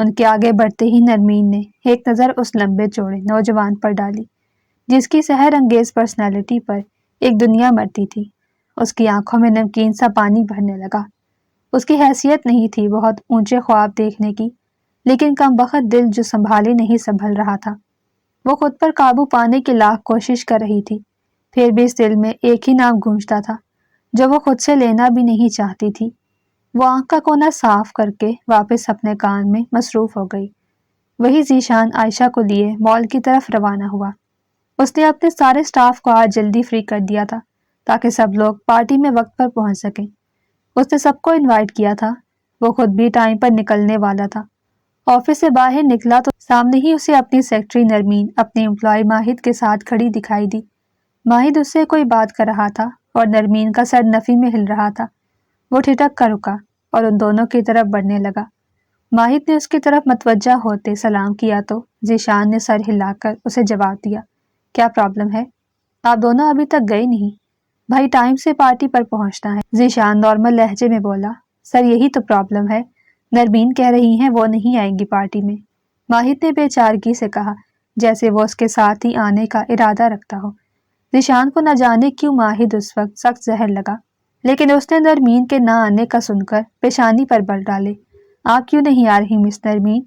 ان کے آگے بڑھتے ہی نرمین نے ایک نظر اس لمبے چوڑے نوجوان پر ڈالی جس کی سحر انگیز پرسنالٹی پر ایک دنیا مرتی تھی۔ اس کی آنکھوں میں نمکین سا پانی بھرنے لگا۔ اس کی حیثیت نہیں تھی بہت اونچے خواب دیکھنے کی، لیکن کم بخت دل جو سنبھالے نہیں سنبھل رہا تھا۔ وہ خود پر قابو پانے کی لاکھ کوشش کر رہی تھی، پھر بھی اس دل میں ایک ہی نام گونجتا تھا جو وہ خود سے لینا بھی نہیں چاہتی تھی۔ وہ آنکھ کا کونا صاف کر کے واپس اپنے کام میں مصروف ہو گئی۔ وہی ذیشان عائشہ کو لیے مال کی طرف روانہ ہوا۔ اس نے اپنے سارے سٹاف کو آج جلدی فری کر دیا تھا تاکہ سب لوگ پارٹی میں وقت پر پہنچ سکیں۔ اس نے سب کو انوائٹ کیا تھا۔ وہ خود بھی ٹائم پر نکلنے والا تھا۔ آفس سے باہر نکلا تو سامنے ہی اسے اپنی سیکرٹری نرمین اپنے امپلائی ماہد کے ساتھ کھڑی دکھائی دی۔ ماہد اس سے کوئی بات کر رہا تھا اور نرمین کا سر نفی میں ہل رہا تھا۔ وہ ٹھٹک کر رکا اور ان دونوں کی طرف بڑھنے لگا۔ ماہد نے اس کی طرف متوجہ ہوتے سلام کیا تو ذیشان نے سر ہلا کر اسے جواب دیا، کیا پرابلم ہے؟ آپ دونوں ابھی تک گئے نہیں؟ بھائی ٹائم سے پارٹی پر پہنچنا ہے، ذیشان نارمل لہجے میں بولا۔ سر یہی تو پرابلم ہے، نرمین کہہ رہی ہیں وہ نہیں آئیں گی پارٹی میں، ماہد نے بے چارگی سے کہا جیسے وہ اس کے ساتھ ہی آنے کا ارادہ رکھتا ہو۔ ذیشان کو نہ جانے کیوں ماہد اس وقت سخت زہر لگا، لیکن اس نے نرمین کے نہ آنے کا سن کر پیشانی پر بل ڈالے۔ آپ کیوں نہیں آ رہی مس نرمین؟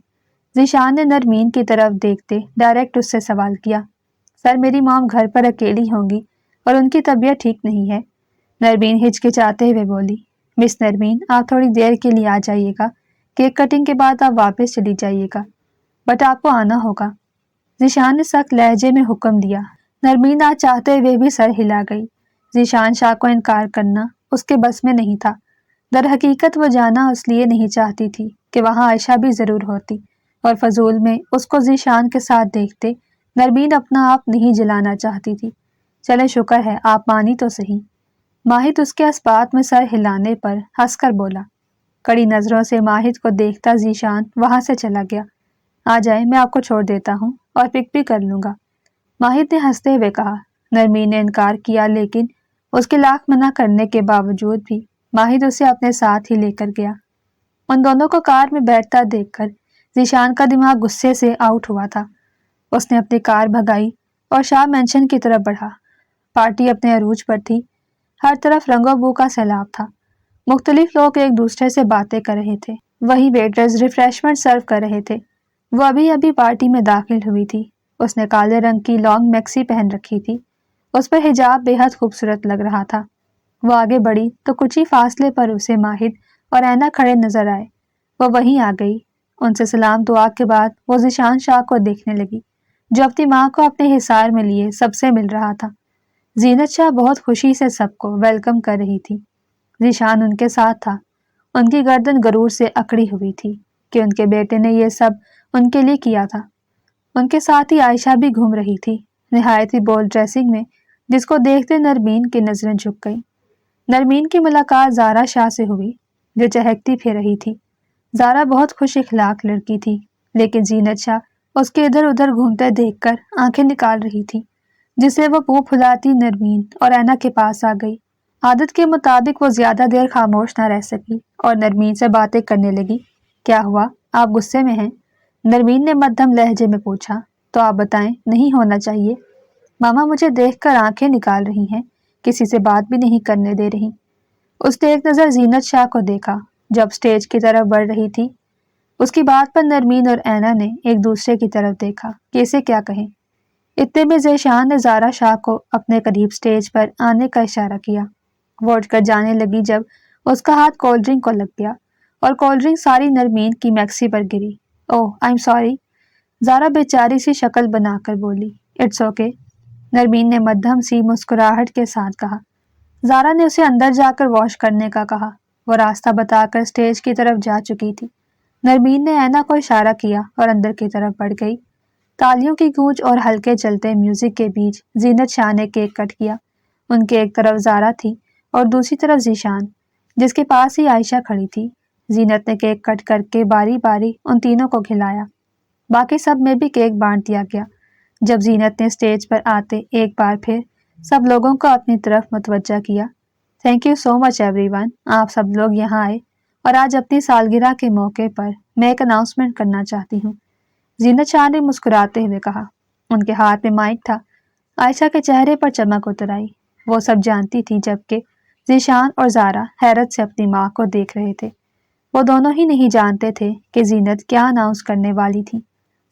ذیشان نے نرمین کی طرف دیکھتے ڈائریکٹ اس سے سوال کیا۔ سر میری مام گھر پر اکیلی ہوں گی اور ان کی طبیعت ٹھیک نہیں ہے، نرمین ہچکچاتے ہوئے بولی۔ مس نرمین آپ تھوڑی دیر کے لیے آ جائیے گا، کیک کٹنگ کے بعد آپ واپس چلی جائیے گا، بٹ آپ کو آنا ہوگا، ذیشان نے سخت لہجے میں حکم دیا۔ نرمین آج چاہتے ہوئے بھی سر ہلا گئی۔ ذیشان شاہ کو انکار کرنا اس کے بس میں نہیں تھا۔ در حقیقت وہ جانا اس لیے نہیں چاہتی تھی کہ وہاں عائشہ بھی ضرور ہوتی اور فضول میں اس کو ذیشان کے ساتھ دیکھتے نرمین اپنا آپ نہیں جلانا چاہتی تھی۔ چلے شکر ہے آپ مانی تو صحیح۔ ماہد اس کے اسبات میں سر ہلانے پر ہنس کر بولا۔ کڑی نظروں سے ماہد کو دیکھتا ذیشان وہاں سے چلا گیا۔ آ جائے میں آپ کو چھوڑ دیتا ہوں اور پک بھی کر لوں گا، ماہد نے ہنستے ہوئے کہا۔ نرمین نے انکار کیا لیکن اس کے لاکھ منع کرنے کے باوجود بھی ماہد اسے اپنے ساتھ ہی لے کر گیا۔ ان دونوں کو کار میں بیٹھتا دیکھ کر ذیشان کا دماغ غصے سے آؤٹ ہوا تھا۔ اس نے اپنی کار بھگائی اور شاہ مینشن کی طرف بڑھا۔ پارٹی اپنے عروج پر تھی، ہر طرف رنگ و بو کا سیلاب تھا۔ مختلف لوگ ایک دوسرے سے باتیں کر رہے تھے، وہی ویٹرز ریفریشمنٹ سرو کر رہے تھے۔ وہ ابھی ابھی پارٹی میں داخل ہوئی تھی۔ اس نے کالے رنگ کی لانگ میکسی پہن رکھی تھی، اس پر حجاب بے حد خوبصورت لگ رہا تھا۔ وہ آگے بڑھی تو کچھ ہی فاصلے پر اسے ماہد اور اینا کھڑے نظر آئے۔ وہ وہیں آ گئی۔ ان سے سلام دعا کے بعد وہ ذیشان شاہ کو دیکھنے لگی جو اپنی ماں کو اپنے حصار میں لیے سب سے مل رہا تھا۔ زینت شاہ بہت خوشی سے سب کو ویلکم کر رہی تھی۔ ذیشان ان کے ساتھ تھا۔ ان کی گردن غرور سے اکڑی ہوئی تھی کہ ان کے بیٹے نے یہ سب ان کے لیے کیا تھا۔ ان کے ساتھ ہی عائشہ بھی گھوم رہی تھی، نہایت ہی بولڈ ڈریسنگ میں، جس کو دیکھتے نرمین کی نظریں جھک گئیں۔ نرمین کی ملاقات زارا شاہ سے ہوئی جو چہکتی پھر رہی تھی۔ زارا بہت خوش اخلاق لڑکی تھی، لیکن زینت شاہ اس کے ادھر ادھر گھومتے دیکھ کر آنکھیں نکال رہی تھی، جس سے وہ منہ پھلاتی نرمین اور اینا کے پاس آ گئی۔ عادت کے مطابق وہ زیادہ دیر خاموش نہ رہ سکی اور نرمین سے باتیں کرنے لگی۔ کیا ہوا، آپ غصے میں ہیں؟ نرمین نے مدھم لہجے میں پوچھا۔ تو آپ بتائیں، نہیں ہونا چاہیے۔ ماما مجھے دیکھ کر آنکھیں نکال رہی ہیں، کسی سے بات بھی نہیں کرنے دے رہی۔ اس نے ایک نظر زینت شاہ کو دیکھا جب اسٹیج کی طرف بڑھ رہی تھی۔ اس کی بات پر نرمین اور اینا نے ایک دوسرے کی طرف دیکھا کہ اسے کیا کہیں۔ اتنے میں ذیشان نے زارا شاہ کو اپنے قریب اسٹیج پر آنے کا اشارہ کیا۔ وہ اٹھ کر جانے لگی جب اس کا ہاتھ کولڈ ڈرنک کو لگ گیا اور کولڈ ڈرنک ساری نرمین کی میکسی پر گری۔ اوہ آئی ایم سوری، زارا بیچاری سی شکل بنا کر بولی۔ اٹس اوکے، نرمین نے مدھم سی مسکراہٹ کے ساتھ کہا۔ زارا نے اسے اندر جا کر واش کرنے کا کہا۔ وہ راستہ بتا کر اسٹیج کی طرف جا چکی تھی۔ نرمین نے اینا کو اشارہ کیا اور اندر کی طرف بڑھ گئی۔ تالیوں کی گونج اور ہلکے چلتے میوزک کے بیچ زینت شاہ نے کیک کٹ کیا۔ ان کے ایک طرف زارا تھی اور دوسری طرف ذیشان، جس کے پاس ہی عائشہ کھڑی تھی۔ زینت نے کیک کٹ کر کے باری باری ان تینوں کو کھلایا۔ باقی سب میں بھی کیک بانٹ دیا گیا۔ جب زینت نے اسٹیج پر آتے ایک بار پھر سب لوگوں کو اپنی طرف متوجہ کیا۔ Thank you so much every one, آپ سب لوگ یہاں آئے اور آج اپنی سالگرہ کے موقع پر میں ایک اناؤنسمنٹ کرنا چاہتی ہوں۔ زینت شاہ نے مسکراتے ہوئے کہا۔ ان کے ہاتھ میں مائک تھا۔ عائشہ کے چہرے پر چمک اتر آئی۔ وہ سب جانتی تھی، جبکہ ذیشان اور زارا حیرت سے اپنی ماں کو دیکھ رہے تھے۔ وہ دونوں ہی نہیں جانتے تھے کہ زینت کیا اناؤنس کرنے والی تھی۔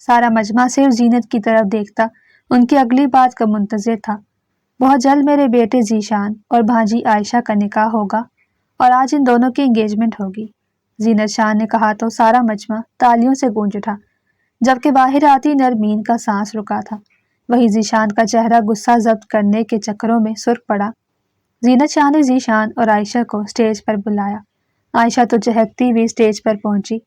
سارا مجمع صرف زینت کی طرف دیکھتا، ان کی اگلی بات کا منتظر تھا۔ بہت جلد میرے بیٹے ذیشان اور بھانجی عائشہ کا نکاح ہوگا اور آج ان دونوں کی انگیجمنٹ ہوگی، زینت شاہ نے کہا تو سارا مجمع تالیوں سے گونج اٹھا، جبکہ باہر آتی نرمین کا سانس رکا تھا۔ وہی ذیشان کا چہرہ غصہ ضبط کرنے کے چکروں میں سرخ پڑا۔ زینت شاہ نے ذیشان اور عائشہ کو سٹیج پر بلایا۔ عائشہ تو چہکتی ہوئی سٹیج پر پہنچی۔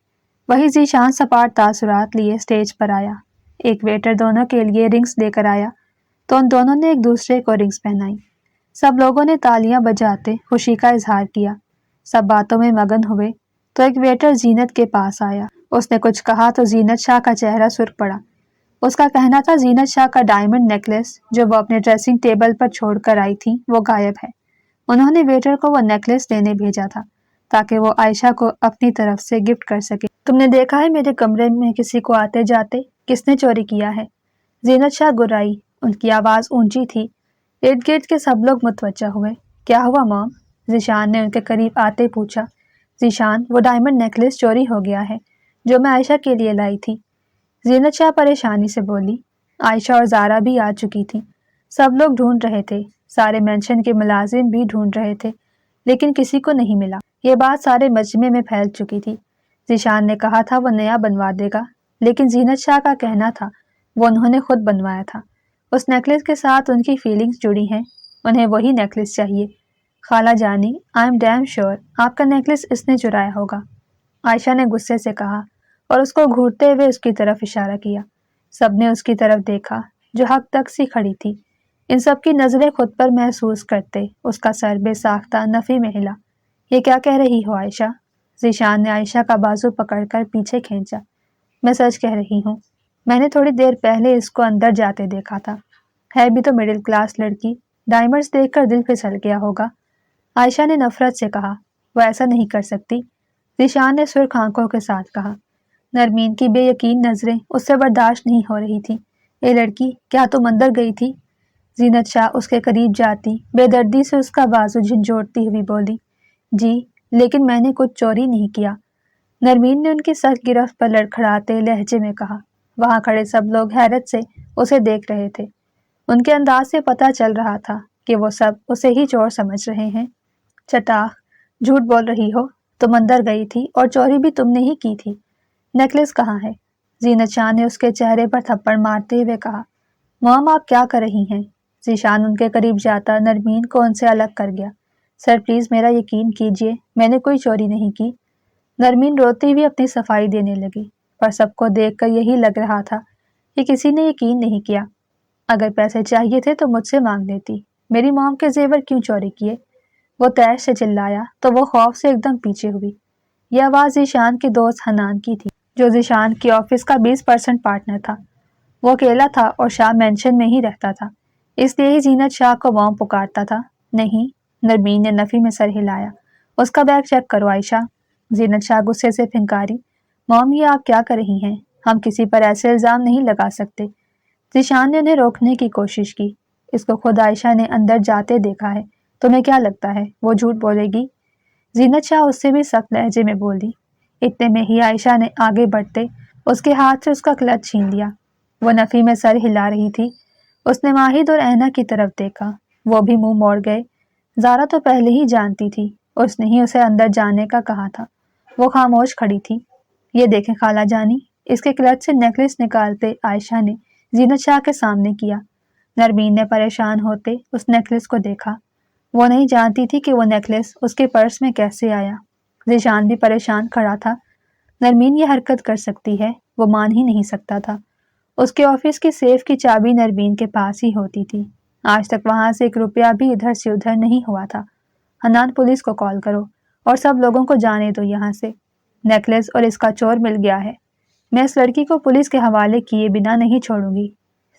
وہی ذیشان سپاٹ تاثرات لیے سٹیج پر آیا۔ ایک ویٹر دونوں کے لیے رنگز لے کر آیا تو ان دونوں نے ایک دوسرے کو رنگز پہنائی۔ سب لوگوں نے تالیاں بجاتے خوشی کا اظہار کیا۔ سب باتوں میں مگن ہوئے تو ایک ویٹر زینت کے پاس آیا۔ اس نے کچھ کہا تو زینت شاہ کا چہرہ سرخ پڑا۔ اس کا کہنا تھا زینت شاہ کا ڈائمنڈ نیکلس جو وہ اپنے ڈریسنگ ٹیبل پر چھوڑ کر آئی تھی وہ غائب ہے۔ انہوں نے ویٹر کو وہ نیکلس دینے بھیجا تھا تاکہ وہ عائشہ کو اپنی طرف سے گفٹ کر سکے۔ تم نے دیکھا ہے میرے کمرے میں کسی کو آتے جاتے؟ کس نے چوری کیا ہے؟ زینت شاہ گرائی۔ ان کی آواز اونچی تھی۔ ارد گرد کے سب لوگ متوجہ ہوئے۔ کیا ہوا مام؟ ذیشان نے ان کے قریب آتے پوچھا۔ ذیشان، وہ ڈائمنڈ نیکلس چوری ہو گیا ہے جو میں عائشہ کے لیے لائی تھی، زینت شاہ پریشانی سے بولی۔ عائشہ اور زارا بھی آ چکی تھی۔ سب لوگ ڈھونڈ رہے تھے، سارے مینشن کے ملازم بھی ڈھونڈ رہے تھے، لیکن کسی کو نہیں ملا۔ یہ بات سارے مجمع میں پھیل چکی تھی۔ ذیشان نے کہا تھا وہ نیا بنوا دے گا، لیکن زینت شاہ کا کہنا تھا وہ انہوں نے خود بنوایا تھا۔ اس نیکلس کے ساتھ ان کی فیلنگز جڑی ہیں، انہیں وہی نیکلس چاہیے۔ خالہ جانی، آئی ایم ڈیم شیور آپ کا نیکلس اس نے چرایا ہوگا، عائشہ نے غصے سے کہا اور اس کو گھورتے ہوئے اس کی طرف اشارہ کیا۔ سب نے اس کی طرف دیکھا جو حق تک سی کھڑی تھی۔ ان سب کی نظریں خود پر محسوس کرتے اس کا سر بے ساختہ نفی میں ہلا۔ یہ کیا کہہ رہی ہو عائشہ؟ ذیشان نے عائشہ کا بازو پکڑ کر پیچھے کھینچا۔ میں سچ کہہ رہی ہوں، میں نے تھوڑی دیر پہلے اس کو اندر جاتے دیکھا تھا۔ ہے بھی تو مڈل کلاس لڑکی، ڈائمنڈز دیکھ کر دل پھسل گیا ہوگا، عائشہ نے نفرت سے کہا۔ وہ ایسا نہیں کر سکتی، ذیشان نے سرخ آنکھوں کے ساتھ کہا۔ نرمین کی بے یقین نظریں اس سے برداشت نہیں ہو رہی تھی۔ اے لڑکی، کیا تم اندر گئی تھی؟ زینت شاہ اس کے قریب جاتی بے دردی سے اس کا بازو جھنجھوڑتی ہوئی بولی۔ جی، لیکن میں نے کچھ چوری نہیں کیا، نرمین نے ان کی سخت گرفت پر لڑکھڑاتے لہجے میں کہا۔ وہاں کھڑے سب لوگ حیرت سے اسے دیکھ رہے تھے۔ ان کے انداز سے پتہ چل رہا تھا کہ وہ سب اسے ہی چور سمجھ رہے ہیں۔ چٹاخ، جھوٹ بول رہی ہو، تم اندر گئی تھی اور چوری بھی تم نے ہی کی تھی۔ نیکلس کہاں ہے؟ زینت شاہ نے اس کے چہرے پر تھپڑ مارتے ہوئے کہا۔ مام، آپ کیا کر رہی ہیں؟ ذیشان ان کے قریب جاتا نرمین کو ان سے الگ کر گیا۔ سر پلیز میرا یقین کیجیے، میں نے کوئی چوری نہیں کی۔ نرمین روتی ہوئی اپنی صفائی دینے لگی، پر سب کو دیکھ کر یہی لگ رہا تھا کہ کسی نے یقین نہیں کیا۔ اگر پیسے چاہیے تھے تو مجھ سے مانگ لیتی، میری موم کے زیور کیوں چوری کیے؟ وہ تیش سے چلایا تو وہ خوف سے ایک دم پیچھے ہوئی۔ یہ آواز ذیشان کے دوست حنان کی تھی، جو ذیشان کی آفس کا 20% پارٹنر تھا۔ وہ اکیلا تھا اور شاہ مینشن میں ہی رہتا تھا، اس لیے ہی زینت شاہ کو موم پکارتا تھا۔ نہیں، نرمین نے نفی میں سر ہلایا۔ اس کا بیگ چیک کرو عائشہ۔ زینت شاہ غصے سے پھنکاری۔ موم، یہ آپ کیا کر رہی ہیں؟ ہم کسی پر ایسے الزام نہیں لگا سکتے۔ ذیشان نے انہیں روکنے کی کوشش کی۔ اس کو خود عائشہ نے اندر جاتے دیکھا ہے، تمہیں کیا لگتا ہے وہ جھوٹ بولے گی؟ زینت شاہ اس سے بھی سخت لہجے میں بولی۔ اتنے میں ہی عائشہ نے آگے بڑھتے اس کے ہاتھ سے اس کا کلچ چھین لیا۔ وہ نفی میں سر ہلا رہی تھی۔ اس نے ماہد اور اینا کی طرف دیکھا، وہ بھی منہ موڑ گئے۔ زارا تو پہلے ہی جانتی تھی، اس نے ہی اسے اندر جانے کا کہا تھا۔ وہ خاموش کھڑی تھی۔ یہ دیکھیں خالہ جانی، اس کے کلچ سے نیکلس نکالتے عائشہ نے زینت شاہ کے سامنے کیا۔ نرمین نے پریشان ہوتے اس نیکلس کو دیکھا۔ وہ نہیں جانتی تھی کہ وہ نیکلس اس کے پرس میں کیسے آیا۔ ذیشان بھی پریشان کھڑا تھا۔ نرمین یہ حرکت کر سکتی ہے، وہ مان ہی نہیں سکتا تھا۔ اس کے آفس کی سیف کی چابی نرمین کے پاس ہی ہوتی تھی۔ آج تک وہاں سے 1 روپیہ بھی ادھر سے ادھر نہیں ہوا تھا۔ حنان، پولیس کو کال کرو اور سب لوگوں کو جانے دو یہاں سے۔ نیکلس اور اس کا چور مل گیا ہے، میں اس لڑکی کو پولیس کے حوالے کیے بنا نہیں چھوڑوں گی،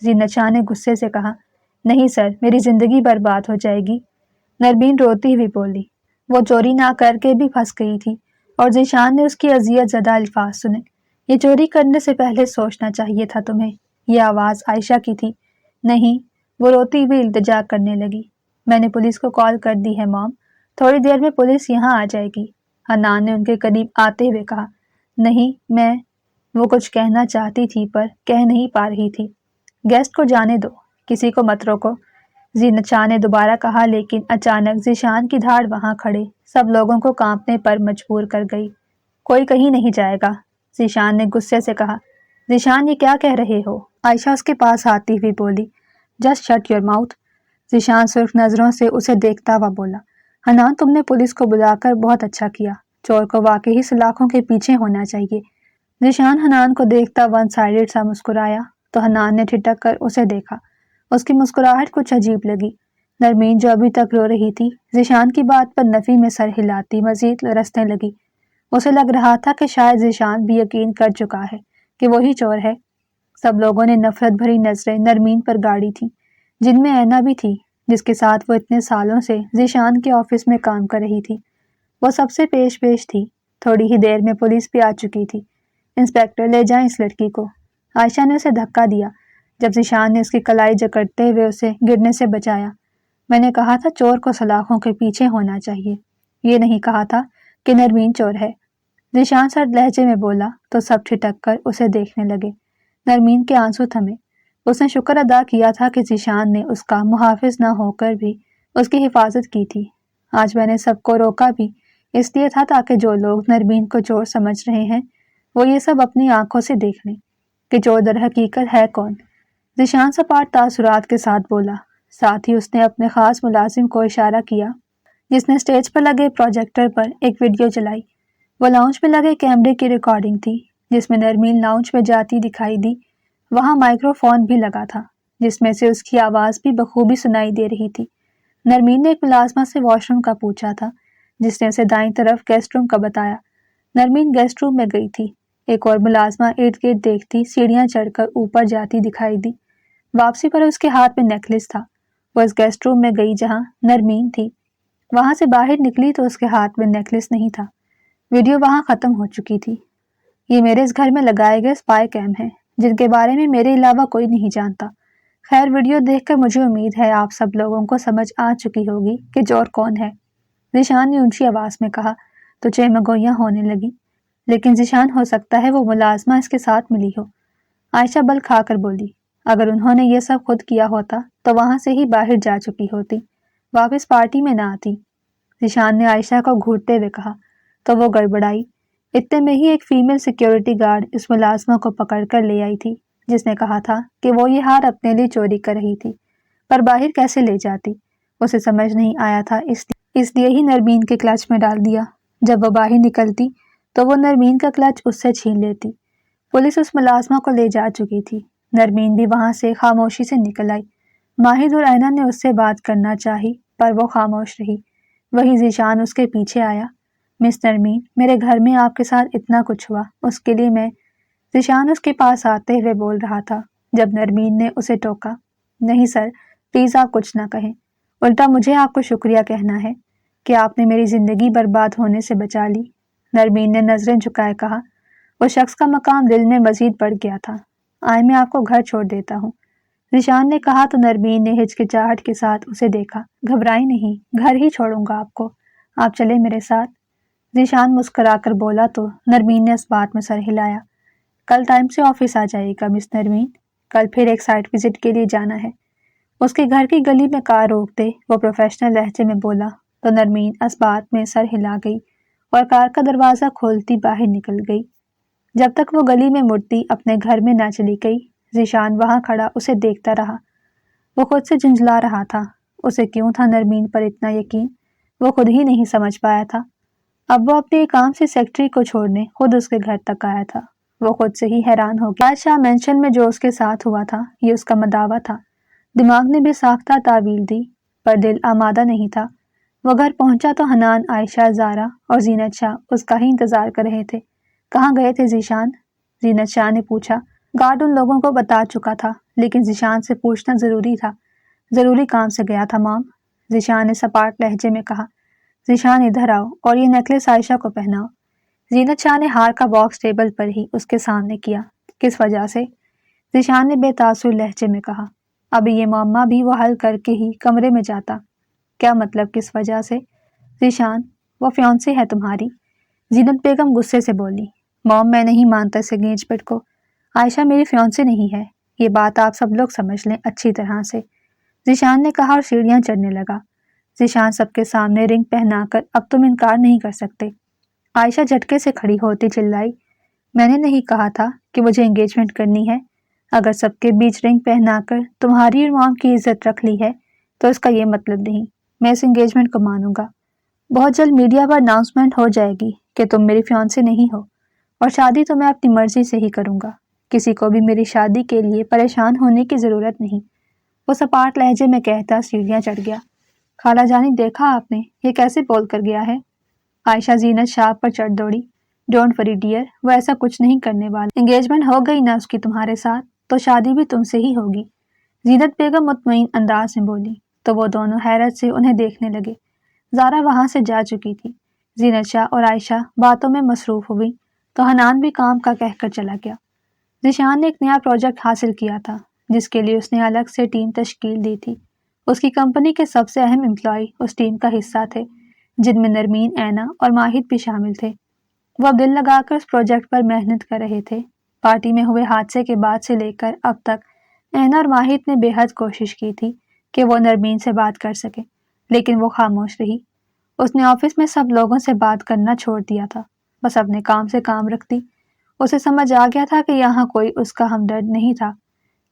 زینت شاہ نے غصے سے کہا۔ نہیں سر، میری زندگی برباد ہو جائے گی، نرمین روتی ہوئی بولی۔ وہ چوری نہ کر کے بھی پھنس گئی تھی اور ذیشان نے اس کی اذیت زدہ الفاظ سنے۔ یہ چوری کرنے سے پہلے سوچنا چاہیے تھا تمہیں۔ یہ آواز عائشہ کی تھی۔ نہیں، وہ روتی ہوئی التجا کرنے لگی۔ میں نے پولیس کو کال کر دی ہے مام، تھوڑی دیر میں پولیس یہاں آ جائے گی، حنان نے ان کے قریب آتے ہوئے کہا۔ نہیں، وہ کچھ کہنا چاہتی تھی پر کہہ نہیں پا رہی تھی۔ گیسٹ کو جانے دو، کسی کو مت روکو، زینت شاہ نے دوبارہ کہا، لیکن اچانک ذیشان کی دھاڑ وہاں کھڑے سب لوگوں کو کانپنے پر مجبور کر گئی۔ کوئی کہیں نہیں جائے گا، ذیشان نے غصے سے کہا۔ ذیشان، یہ کیا کہہ رہے ہو؟ عائشہ اس کے پاس آتی ہوئی بولی۔ Just shut your mouth, Zeeshan صرف نظروں سے اسے دیکھتا ہوا بولا۔ حنان، تم نے پولیس کو بلا کر بہت اچھا کیا، چور کو واقعی سلاخوں کے پیچھے ہونا چاہیے۔ ذیشان حنان کو دیکھتا ون سائیڈڈ سا مسکرایا تو حنان نے ٹھٹک کر اسے دیکھا۔ اس کی مسکراہٹ کچھ عجیب لگی۔ نرمین جو ابھی تک رو رہی تھی، ذیشان کی بات پر نفی میں سر ہلاتی مزید رسنے لگی۔ اسے لگ رہا تھا کہ شاید ذیشان بھی یقین کر چکا ہے کہ وہی چور ہے۔ سب لوگوں نے نفرت بھری نظریں نرمین پر گاڑی تھیں، جن میں اینا بھی تھی، جس کے ساتھ وہ اتنے سالوں سے ذیشان کے آفس میں کام کر رہی تھی۔ وہ سب سے پیش تھی۔ تھوڑی ہی دیر میں پولیس بھی آ چکی تھی۔ انسپیکٹر، لے جائیں اس لڑکی کو۔ عائشہ نے اسے دھکا دیا جب ذیشان نے اس کی کلائی جکڑتے ہوئے اسے گرنے سے بچایا۔ میں نے کہا تھا چور کو سلاخوں کے پیچھے ہونا چاہیے، یہ نہیں کہا تھا کہ نرمین چور ہے، ذیشان سرد لہجے میں بولا تو سب ٹھٹک کر اسے دیکھنے لگے۔ نرمین کے آنسو تھمے۔ اس نے شکر ادا کیا تھا کہ ذیشان نے اس کا محافظ نہ ہو کر بھی اس کی حفاظت کی تھی۔ آج میں نے سب کو روکا بھی اس لیے تھا تاکہ جو لوگ نرمین کو چور سمجھ رہے ہیں وہ یہ سب اپنی آنکھوں سے دیکھ لیں کہ چور در حقیقت ہے کون۔ ذیشان سپاٹ تاثرات کے ساتھ بولا، ساتھ ہی اس نے اپنے خاص ملازم کو اشارہ کیا جس نے اسٹیج پر لگے پروجیکٹر پر ایک ویڈیو چلائی۔ وہ لاؤنج میں لگے کیمرے کی ریکارڈنگ تھی جس میں نرمین لاؤنج میں جاتی دکھائی دی۔ وہاں مائکرو فون بھی لگا تھا جس میں سے اس کی آواز بھی بخوبی سنائی دے رہی تھی۔ نرمین نے ایک ملازمہ سے واش روم کا پوچھا تھا جس نے اسے دائیں طرف گیسٹ روم کا بتایا۔ نرمین گیسٹ روم میں گئی تھی۔ ایک اور ملازمہ ارد گرد دیکھتی سیڑھیاں چڑھ کر اوپر جاتی دکھائی دی۔ واپسی پر اس کے ہاتھ میں نیکلس تھا۔ وہ اس گیسٹ روم میں گئی جہاں نرمین تھی۔ وہاں سے باہر نکلی تو اس کے ہاتھ میں نیکلس نہیں تھا۔ ویڈیو وہاں ختم ہو چکی تھی۔ یہ میرے اس گھر میں لگائے گئے اسپائی کیم ہیں جن کے بارے میں میرے علاوہ کوئی نہیں جانتا۔ خیر، ویڈیو دیکھ کر مجھے امید ہے آپ سب لوگوں کو سمجھ آ چکی ہوگی کہ چور کون ہے، ذیشان نے اونچی آواز میں کہا تو چہمگوئیاں ہونے لگی۔ لیکن ذیشان، ہو سکتا ہے وہ ملازمہ اس کے ساتھ ملی ہو، عائشہ بل کھا کر بولی۔ اگر انہوں نے یہ سب خود کیا ہوتا تو وہاں سے ہی باہر جا چکی ہوتی، واپس پارٹی میں نہ آتی، ذیشان نے عائشہ کو گھورتے ہوئے کہا تو وہ گڑبڑائی۔ اتنے میں ہی ایک فیمیل سیکیورٹی گارڈ اس ملازمہ کو پکڑ کر لے آئی تھی جس نے کہا تھا کہ وہ یہ ہار اپنے لیے چوری کر رہی تھی، پر باہر کیسے لے جاتی اسے سمجھ نہیں آیا تھا، اس لیے ہی نرمین کے کلچ میں ڈال دیا۔ جب وہ باہر نکلتی تو وہ نرمین کا کلچ اس سے چھین لیتی۔ پولیس اس ملازمہ کو لے جا چکی تھی۔ نرمین بھی وہاں سے خاموشی سے نکل آئی۔ ماہد اور اینا نے اس سے بات کرنا چاہی پر وہ خاموش رہی۔ وہی ذیشان اس کے پیچھے آیا۔ مس نرمین، میرے گھر میں آپ کے ساتھ اتنا کچھ ہوا، اس کے لیے میں ذیشان اس کے پاس آتے ہوئے بول رہا تھا جب نرمین نے اسے ٹوکا۔ نہیں سر، پلیز آپ کچھ نہ کہیں، الٹا مجھے آپ کو شکریہ کہنا ہے کہ آپ نے میری زندگی برباد ہونے سے بچا لی، نرمین نے نظریں جھکائے کہا۔ وہ شخص کا مقام دل میں مزید بڑھ گیا تھا۔ آئے میں آپ کو گھر چھوڑ دیتا ہوں، ذیشان نے کہا تو نرمین نے ہچکچاہٹ کے ساتھ اسے دیکھا۔ گھبرائیں نہیں، گھر ہی چھوڑوں گا آپ کو، آپ چلیں میرے ساتھ، ذیشان مسکرا کر بولا تو نرمین نے اس بات میں سر ہلایا۔ کل ٹائم سے آفس آ جائے گا مس نرمین، کل پھر ایک سائٹ وزٹ کے لیے جانا ہے۔ اس کے گھر کی گلی میں کار روکتے وہ پروفیشنل لہجے میں بولا تو نرمین اس بات میں سر ہلا گئی اور کار کا دروازہ کھولتی باہر نکل گئی۔ جب تک وہ گلی میں مڑتی اپنے گھر میں نہ چلی گئی، ذیشان وہاں کھڑا اسے دیکھتا رہا۔ وہ خود سے جھنجھلا رہا تھا، اسے کیوں تھا نرمین پر اتنا یقین، وہ خود ہی نہیں سمجھ پایا تھا۔ اب وہ اپنے کام سے سیکٹری کو چھوڑنے خود اس کے گھر تک آیا تھا۔ وہ خود سے ہی حیران ہو گیا۔ شاہ مینشن میں جو اس کے ساتھ ہوا تھا یہ اس کا مداوا تھا۔ دماغ نے بے ساختہ تعویل دی پر دل آمادہ نہیں تھا۔ وہ گھر پہنچا تو حنان، عائشہ، زارا اور زینت شاہ اس کا ہی انتظار کر رہے تھے۔ کہاں گئے تھے ذیشان؟ زینت شاہ نے پوچھا۔ گارڈ ان لوگوں کو بتا چکا تھا لیکن ذیشان سے پوچھنا ضروری تھا۔ ضروری کام سے گیا تھا مام، ذیشان نے سپاٹ لہجے میں کہا۔ ذیشان ادھر آؤ اور یہ نیکلس عائشہ کو پہناؤ۔ زینت شاہ نے ہار کا باکس ٹیبل پر ہی اس کے سامنے کیا۔ کس وجہ سے؟ ذیشان نے بے تاثر لہجے میں کہا۔ اب یہ معمہ بھی وہ حل کر کے ہی کمرے میں جاتا۔ کیا مطلب کس وجہ سے؟ ذیشان، وہ فیونسی ہے تمہاری۔ زینت بیگم غصے سے بولی۔ موم، میں نہیں مانتا اس انگیجمنٹ کو۔ عائشہ میری فیونسی نہیں ہے، یہ بات آپ سب لوگ سمجھ لیں اچھی طرح سے، ذیشان نے کہا اور سیڑھیاں چڑھنے لگا۔ ذیشان، سب کے سامنے رنگ پہنا کر اب تم انکار نہیں کر سکتے۔ عائشہ جھٹکے سے کھڑی ہوتی چلائی۔ میں نے نہیں کہا تھا کہ مجھے انگیجمنٹ کرنی ہے۔ اگر سب کے بیچ رنگ پہنا کر تمہاری اور موم کی عزت رکھ لی ہے تو اس کا یہ مطلب نہیں میں اس انگیجمنٹ کو مانوں گا۔ بہت جلد میڈیا پر اناؤنسمنٹ ہو جائے گی کہ تم میری فیونسی نہیں ہو، اور شادی تو میں اپنی مرضی سے ہی کروں گا۔ کسی کو بھی میری شادی کے لیے پریشان ہونے کی ضرورت نہیں، وہ سپاٹ لہجے میں کہتا سیڑھیاں چڑھ گیا۔ خالہ جانی، دیکھا آپ نے یہ کیسے بول کر گیا ہے؟ عائشہ زینت شاہ پر چڑھ دوڑی۔ ڈونٹ وری ڈیئر، وہ ایسا کچھ نہیں کرنے والا۔ انگیجمنٹ ہو گئی نا اس کی تمہارے ساتھ تو شادی بھی تم سے ہی ہوگی، زینت بیگم مطمئن انداز میں بولی۔ تو وہ دونوں حیرت سے انہیں دیکھنے لگے۔ زارا وہاں سے جا چکی تھی۔ زینت شاہ اور عائشہ باتوں میں مصروف ہوئی تو حنان بھی کام کا کہہ کر چلا گیا۔ ذیشان نے ایک نیا پروجیکٹ حاصل کیا تھا جس کے لیے اس نے الگ سے ٹیم تشکیل دی تھی۔ اس کی کمپنی کے سب سے اہم امپلائی اس ٹیم کا حصہ تھے، جن میں نرمین، اینا اور ماہد بھی شامل تھے۔ وہ اب دل لگا کر اس پروجیکٹ پر محنت کر رہے تھے۔ پارٹی میں ہوئے حادثے کے بعد سے لے کر اب تک اینا اور ماہد نے بے حد کوشش کی تھی کہ وہ نرمین سے بات کر سکے، لیکن وہ خاموش رہی۔ اس نے آفس میں سب لوگوں سے بات کرنا چھوڑ دیا تھا، بس اپنے کام سے کام رکھتی۔ اسے سمجھ آ گیا تھا کہ یہاں کوئی اس کا ہمدرد نہیں تھا۔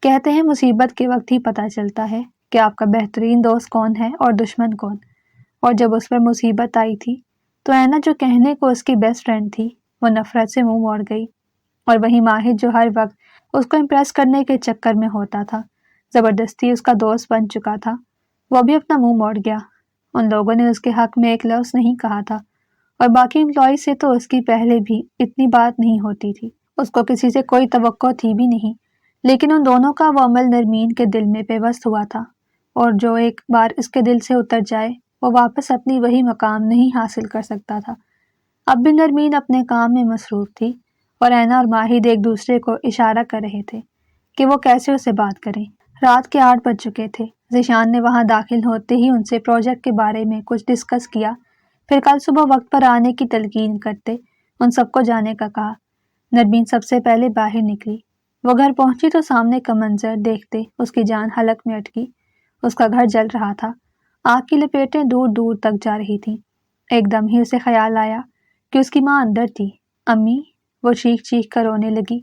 کہتے ہیں مصیبت کے وقت ہی پتہ چلتا ہے کہ آپ کا بہترین دوست کون ہے اور دشمن کون۔ اور جب اس پر مصیبت آئی تھی تو اینا جو کہنے کو اس کی بیسٹ فرینڈ تھی، وہ نفرت سے منہ موڑ گئی، اور وہی ماہد جو ہر وقت اس کو امپریس کرنے کے چکر میں ہوتا تھا، زبردستی اس کا دوست بن چکا تھا، وہ بھی اپنا منہ موڑ گیا۔ ان لوگوں نے اس کے حق میں ایک لفظ نہیں کہا تھا، اور باقی امپلائی سے تو اس کی پہلے بھی اتنی بات نہیں ہوتی تھی، اس کو کسی سے کوئی توقع تھی بھی نہیں، لیکن ان دونوں کا وہ عمل نرمین کے دل میں پیوست ہوا تھا، اور جو ایک بار اس کے دل سے اتر جائے وہ واپس اپنی وہی مقام نہیں حاصل کر سکتا تھا۔ اب بھی نرمین اپنے کام میں مصروف تھی، اور اینا اور ماہد ایک دوسرے کو اشارہ کر رہے تھے کہ وہ کیسے اسے بات کریں۔ رات کے 8 بج چکے تھے۔ ذیشان نے وہاں داخل ہوتے ہی ان سے پروجیکٹ کے بارے میں کچھ ڈسکس کیا، پھر کل صبح وقت پر آنے کی تلقین کرتے ان سب کو جانے کا کہا۔ نرمین سب سے پہلے باہر نکلی۔ وہ گھر پہنچی تو سامنے کا منظر دیکھتے اس کی جان حلق میں اٹکی۔ اس کا گھر جل رہا تھا، آگ کی لپیٹیں دور دور تک جا رہی تھیں۔ ایک دم ہی اسے خیال آیا کہ اس کی ماں اندر تھی۔ امی، وہ چیخ چیخ کر رونے لگی۔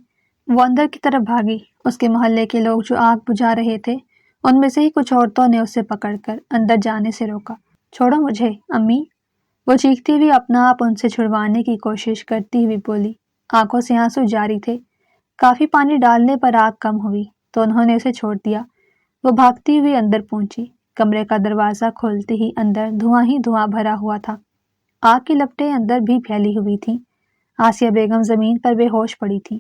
وہ اندر کی طرف بھاگی۔ اس کے محلے کے لوگ جو آگ بجھا رہے تھے ان میں سے ہی کچھ عورتوں نے اسے پکڑ کر اندر جانے سے روکا۔ چھوڑو مجھے امی، وہ چیختی ہوئی اپنا آپ ان سے چھڑوانے کی کوشش کرتی ہوئی بولی۔ آنکھوں سے آنسو جاری تھے۔ کافی پانی ڈالنے پر آگ کم ہوئی تو انہوں نے اسے چھوڑ دیا۔ وہ بھاگتی ہوئی اندر پہنچی۔ کمرے کا دروازہ کھولتے ہی اندر دھواں ہی دھواں بھرا ہوا تھا۔ آگ کی لپٹیں اندر بھی پھیلی ہوئی تھیں۔ آسیہ بیگم زمین پر بے ہوش پڑی تھی۔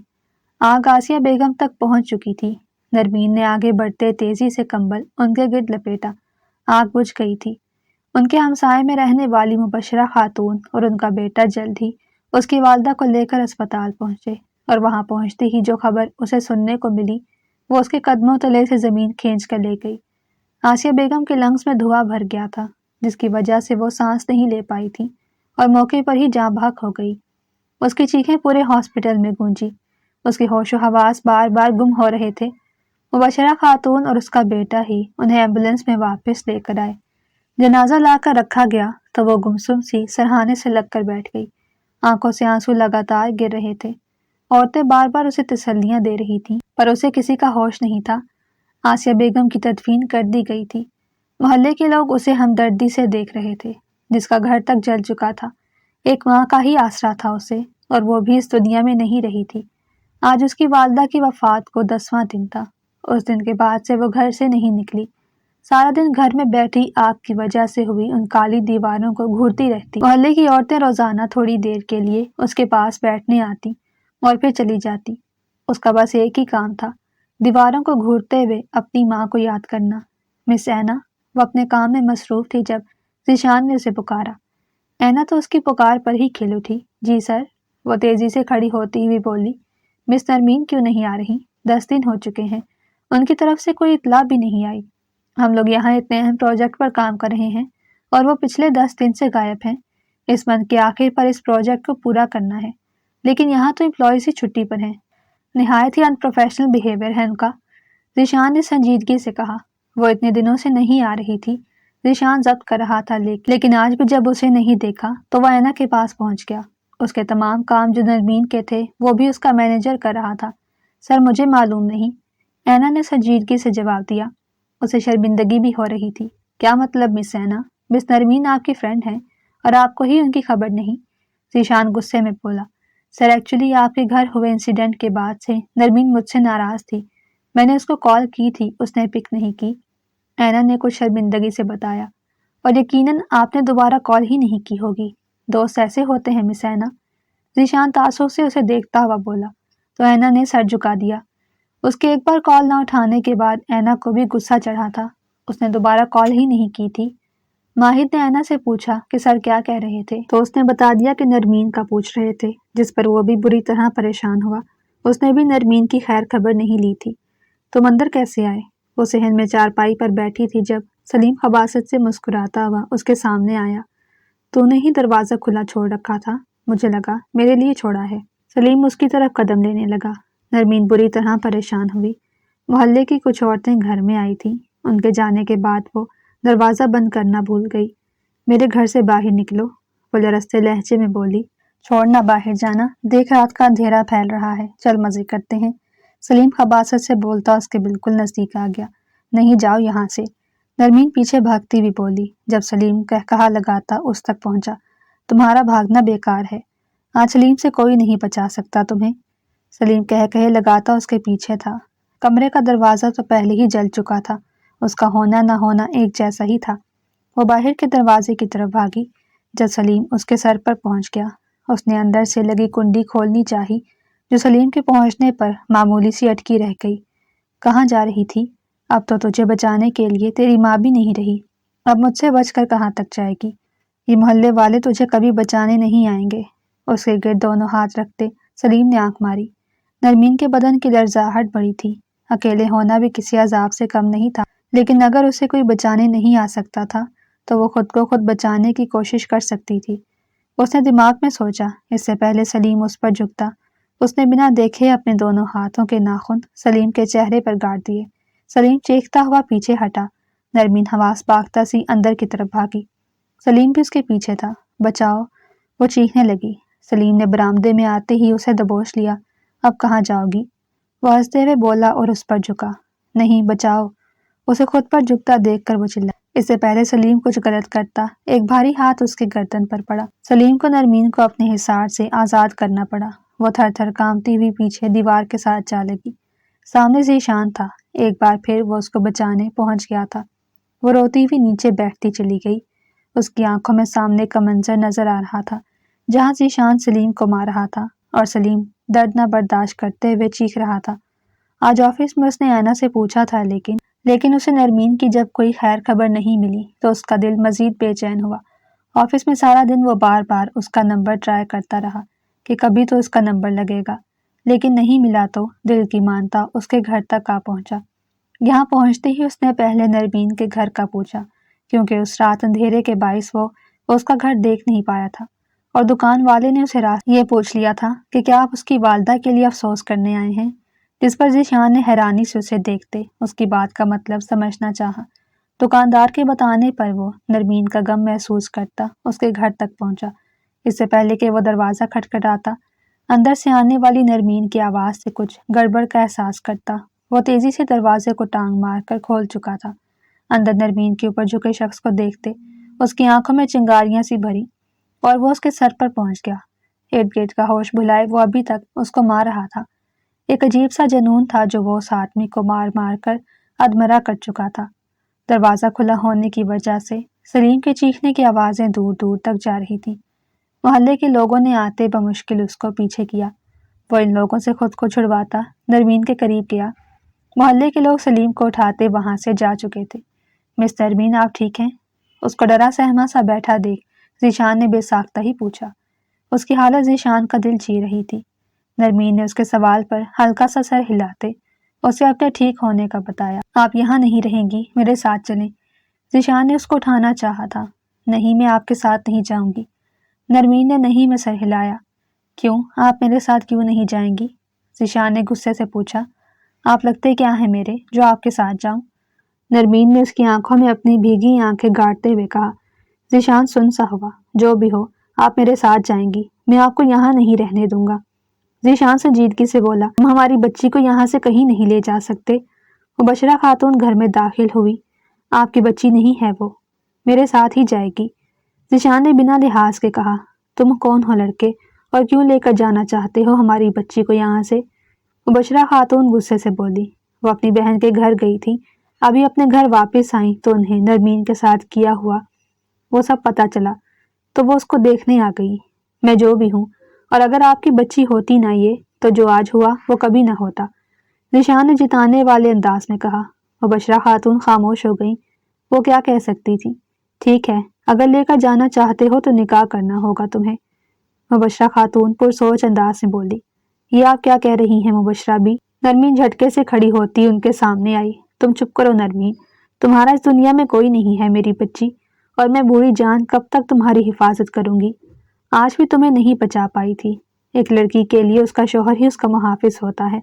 آگ آسیہ بیگم تک پہنچ چکی تھی۔ نرمین نے آگے بڑھتے تیزی سے کمبل ان کے گرد لپیٹا۔ آگ بجھ گئی تھی۔ ان کے ہمسائے میں رہنے والی مبشرہ خاتون اور ان کا بیٹا جلد ہی اس کی والدہ کو لے کر اسپتال پہنچے، اور وہاں پہنچتے ہی جو خبر اسے سننے کو ملی وہ اس کے قدموں تلے سے زمین کھینچ کر لے گئی۔ آسیہ بیگم کے لنگس میں دھواں بھر گیا تھا، جس کی وجہ سے وہ سانس نہیں لے پائی تھی اور موقع پر ہی جاں بحق ہو گئی۔ اس کی چیخیں پورے ہاسپٹل میں گونجی۔ اس کے ہوش و حواس بار بار گم ہو رہے تھے۔ مبشرہ خاتون اور اس کا بیٹا ہی انہیں ایمبولینس میں واپس لے کر آئے۔ جنازہ لا کر رکھا گیا تو وہ گمسم سی سرہانے سے لگ کر بیٹھ گئی۔ آنکھوں سے آنسو لگاتار گر رہے تھے۔ عورتیں بار بار اسے تسلیاں دے رہی تھیں پر اسے کسی کا ہوش نہیں تھا۔ آسیہ بیگم کی تدفین کر دی گئی تھی۔ محلے کے لوگ اسے ہمدردی سے دیکھ رہے تھے، جس کا گھر تک جل چکا تھا۔ ایک ماں کا ہی آسرا تھا اسے، اور وہ بھی اس دنیا میں نہیں رہی تھی۔ آج اس کی والدہ کی وفات کو 10واں دن تھا۔ اس دن کے بعد سے وہ گھر سے نہیں نکلی۔ سارا دن گھر میں بیٹھی آگ کی وجہ سے ہوئی ان کالی دیواروں کو گھورتی رہتی۔ محلے کی عورتیں روزانہ تھوڑی دیر کے لیے اس کے پاس بیٹھنے آتی اور پھر چلی جاتی۔ اس کا بس ایک ہی کام تھا، دیواروں کو گھورتے ہوئے اپنی ماں کو یاد کرنا۔ مس اینا، وہ اپنے کام میں مصروف تھی جب ذیشان نے اسے پکارا۔ اینا تو اس کی پکار پر ہی کھل اٹھی۔ جی سر۔ وہ تیزی سے کھڑی ہوتی ہوئی بولی، مس نرمین کیوں نہیں آ رہی؟ 10 دن ہو چکے ہیں، ان کی طرف سے کوئی اطلاع بھی نہیں آئی۔ ہم لوگ یہاں اتنے اہم پروجیکٹ پر کام کر رہے ہیں اور وہ پچھلے 10 دن سے غائب ہیں۔ اس منتھ کے آخر پر اس پروجیکٹ کو پورا کرنا ہے، لیکن یہاں تو امپلائیز ہی چھٹی پر ہیں۔ نہایت ہی انپروفیشنل بیہیویئر ہے ان کا، ذیشان نے سنجیدگی سے کہا۔ وہ اتنے دنوں سے نہیں آ رہی تھی، ذیشان ضبط کر رہا تھا، لیکن آج بھی جب اسے نہیں دیکھا تو وہ اینا کے پاس پہنچ گیا۔ اس کے تمام کام جو نرمین کے تھے وہ بھی اس کا مینیجر کر رہا تھا۔ سر مجھے معلوم نہیں، اینا نے سنجیدگی سے جواب دیا۔ اسے شرمندگی بھی ہو رہی تھی۔ کیا مطلب مس اینا؟ مس نرمین آپ کی فرینڈ ہیں اور آپ کو ہی ان کی خبر نہیں؟ ذیشان غصے میں بولا۔ سر ایکچولی آپ کے گھر ہوئے انسیڈنٹ کے بعد سے نرمین مجھ سے ناراض تھی، میں نے اس کو کال کی تھی، اس نے پک نہیں کی، اینا نے کچھ شرمندگی سے بتایا۔ اور یقیناً آپ نے دوبارہ کال ہی نہیں کی ہوگی، دوست ایسے ہوتے ہیں مس اینا؟ ذیشان تعصب سے اسے دیکھتا ہوا بولا، تو اینا نے سر جھکا دیا۔ اس کے ایک بار کال نہ اٹھانے کے بعد اینا کو بھی غصہ چڑھا تھا، اس نے دوبارہ کال ہی نہیں کی تھی۔ ماہد نے اینا سے پوچھا کہ سر کیا کہہ رہے تھے، تو اس نے بتا دیا کہ نرمین کا پوچھ رہے تھے، جس پر وہ بھی بری طرح پریشان ہوا۔ اس نے بھی نرمین کی خیر خبر نہیں لی تھی۔ تم اندر کیسے آئے؟ وہ صحن میں چارپائی پر بیٹھی تھی جب سلیم خباثت سے مسکراتا ہوا اس کے سامنے آیا۔ تو نے ہی دروازہ کھلا چھوڑ رکھا تھا، مجھے لگا میرے لیے چھوڑا ہے۔ سلیم اس کی طرف قدم لینے لگا۔ نرمین بری طرح پریشان ہوئی۔ محلے کی کچھ عورتیں گھر میں آئی تھیں، ان کے جانے کے بعد وہ دروازہ بند کرنا بھول گئی۔ میرے گھر سے باہر نکلو، وہ لرزتے لہجے میں بولی۔ چھوڑنا باہر جانا، دیکھ رات کا اندھیرا پھیل رہا ہے، چل مزے کرتے ہیں۔ سلیم خباثت سے بولتا اس کے بالکل نزدیک آ گیا۔ نہیں جاؤ یہاں سے، نرمین پیچھے بھاگتی ہوئی بولی۔ جب سلیم کہا لگاتا اس تک پہنچا، تمہارا بھاگنا بیکار ہے، آج سلیم سے کوئی نہیں بچا سکتا تمہیں۔ سلیم کہے لگاتا اس کے پیچھے تھا۔ کمرے کا دروازہ تو پہلے ہی جل چکا تھا، اس کا ہونا نہ ہونا ایک جیسا ہی تھا۔ وہ باہر کے دروازے کی طرف بھاگی۔ جب سلیم اس کے سر پر پہنچ گیا، اس نے اندر سے لگی کنڈی کھولنی چاہی، جو سلیم کے پہنچنے پر معمولی سی اٹکی رہ گئی۔ کہاں جا رہی تھی؟ اب تو تجھے بچانے کے لیے تیری ماں بھی نہیں رہی، اب مجھ سے بچ کر کہاں تک جائے گی؟ یہ محلے والے تجھے کبھی بچانے نہیں آئیں گے۔ اس کے گرد دونوں ہاتھ رکھتے سلیم نے آنکھ ماری۔ نرمین کے بدن کی لرزاہٹ بڑی تھی۔ اکیلے ہونا بھی کسی عذاب سے کم نہیں تھا، لیکن اگر اسے کوئی بچانے نہیں آ سکتا تھا تو وہ خود کو خود بچانے کی کوشش کر سکتی تھی۔ اس نے دماغ میں سوچا، اس سے پہلے سلیم اس پر جھکتا، اس نے بنا دیکھے اپنے دونوں ہاتھوں کے ناخن سلیم کے چہرے پر گاڑ دیے۔ سلیم چیختا ہوا پیچھے ہٹا۔ نرمین حواس باختہ سی اندر کی طرف بھاگی۔ سلیم بھی اس کے پیچھے تھا۔ بچاؤ، وہ چیخنے لگی۔ سلیم نے برآمدے میں آتے ہی اسے دبوچ لیا۔ اب کہاں جاؤ گی؟ وہ ہنستے ہوئے بولا اور اس پر جھکا۔ نہیں، بچاؤ، اسے خود پر جھکتا دیکھ کر وہ چلا۔ اس سے پہلے سلیم کچھ غلط کرتا، ایک بھاری ہاتھ اس کے گردن پر پڑا۔ سلیم کو نرمین کو اپنے حصار سے آزاد کرنا پڑا۔ وہ تھر تھر کانپتی ہوئی پیچھے دیوار کے ساتھ جا لگی۔ سامنے ذیشان تھا۔ ایک بار پھر وہ اس کو بچانے پہنچ گیا تھا۔ وہ روتی ہوئی نیچے بیٹھتی چلی گئی۔ اس کی آنکھوں میں سامنے کا منظر نظر آ رہا تھا، جہاں ذیشان سلیم کو مار رہا تھا اور سلیم درد نہ برداشت کرتے ہوئے چیخ رہا تھا۔ آج آفس میں اس نے اینا سے پوچھا تھا، لیکن اسے نرمین کی جب کوئی خیر خبر نہیں ملی تو اس کا دل مزید بے چین ہوا۔ آفس میں سارا دن وہ بار بار اس کا نمبر ٹرائی کرتا رہا کہ کبھی تو اس کا نمبر لگے گا، لیکن نہیں ملا تو دل کی مانتا اس کے گھر تک آ پہنچا۔ یہاں پہنچتے ہی اس نے پہلے نرمین کے گھر کا پوچھا، کیونکہ اس رات اندھیرے کے باعث وہ اس کا گھر دیکھ نہیں پایا تھا، اور دکان والے نے اسے رات یہ پوچھ لیا تھا کہ کیا آپ اس کی والدہ کے لیے افسوس کرنے آئے ہیں، جس پر ذیشان نے حیرانی سے اسے دیکھتے اس کی بات کا مطلب سمجھنا چاہا۔ دکاندار کے بتانے پر وہ نرمین کا غم محسوس کرتا اس کے گھر تک پہنچا۔ اس سے پہلے کہ وہ دروازہ کھٹکھٹاتا، اندر سے آنے والی نرمین کی آواز سے کچھ گڑبڑ کا احساس کرتا وہ تیزی سے دروازے کو ٹانگ مار کر کھول چکا تھا۔ اندر نرمین کے اوپر جھکے شخص کو دیکھتے اس کی آنکھوں میں چنگاریاں سی بھری اور وہ اس کے سر پر پہنچ گیا۔ ارد گرد کا ہوش بھلائے وہ ابھی تک اس کو مار رہا تھا۔ ایک عجیب سا جنون تھا جو وہ اس آدمی کو مار مار کر ادمرا کر چکا تھا۔ دروازہ کھلا ہونے کی وجہ سے سلیم کے چیخنے کی آوازیں دور دور تک جا رہی تھیں۔ محلے کے لوگوں نے آتے بمشکل اس کو پیچھے کیا۔ وہ ان لوگوں سے خود کو چھڑواتا نرمین کے قریب گیا۔ محلے کے لوگ سلیم کو اٹھاتے وہاں سے جا چکے تھے۔ مس نرمین، آپ ٹھیک ہیں؟ اس کو ڈرا سہما سا بیٹھا دیکھ ذیشان نے بے ساختہ ہی پوچھا۔ اس کی حالت ذیشان کا دل چیر رہی تھی۔ نرمین نے اس کے سوال پر ہلکا سا سر ہلاتے اسے اپنے ٹھیک ہونے کا بتایا۔ آپ یہاں نہیں رہیں گی، میرے ساتھ چلیں۔ ذیشان نے اس کو اٹھانا چاہا تھا۔ نہیں، میں آپ کے ساتھ نہیں جاؤں گی۔ نرمین نے نہیں میں سر ہلایا۔ کیوں؟ آپ میرے ساتھ کیوں نہیں جائیں گی؟ ذیشان نے غصے سے پوچھا۔ آپ لگتے کیا ہیں میرے جو آپ کے ساتھ جاؤں؟ نرمین نے اس کی آنکھوں میں اپنی بھیگی آنکھیں گاڑتے ہوئے کہا۔ ذیشان سن سا ہوا، جو بھی ہو آپ میرے ساتھ جائیں گی، میں آپ کو یہاں نہیں رہنے دوں گا۔ ذیشان سنجیدگی سے بولا، ہم ہماری بچی کو یہاں سے کہیں نہیں لے جا سکتے۔ مبشرہ خاتون گھر میں داخل ہوئی۔ آپ کی بچی نہیں ہے وہ، میرے ساتھ ہی جائے گی۔ ذیشان نے بنا لحاظ کے کہا، تم کون ہو لڑکے اور کیوں لے کر جانا چاہتے ہو ہماری بچی کو یہاں سے؟ مبشرہ خاتون غصے سے بولی۔ وہ اپنی بہن کے گھر گئی تھی، ابھی اپنے گھر واپس آئیں تو انہیں نرمین کے ساتھ کیا ہوا وہ سب پتہ چلا تو وہ اس کو دیکھنے آ گئی۔ میں جو بھی ہوں، اور اگر آپ کی بچی ہوتی نہ یہ تو جو آج ہوا وہ کبھی نہ ہوتا، ذیشان نے جتانے والے انداز میں کہا۔ مبشرہ خاتون خاموش ہو گئی۔ وہ کیا کہہ سکتی تھی؟ ٹھیک ہے، اگر لے کر جانا چاہتے ہو تو نکاح کرنا ہوگا تمہیں، مبشرہ خاتون پرسوچ انداز میں بولی۔ یہ آپ کیا کہہ رہی ہیں مبشرہ بھی؟ نرمین جھٹکے سے کھڑی ہوتی ان کے سامنے آئی۔ تم چپ کرو نرمین، تمہارا اس دنیا میں کوئی نہیں ہے میری بچی، اور میں بوڑھی جان کب تک تمہاری حفاظت کروں گی؟ آج بھی تمہیں نہیں بچا پائی تھی۔ ایک لڑکی کے لیے اس کا شوہر ہی اس کا محافظ ہوتا ہے،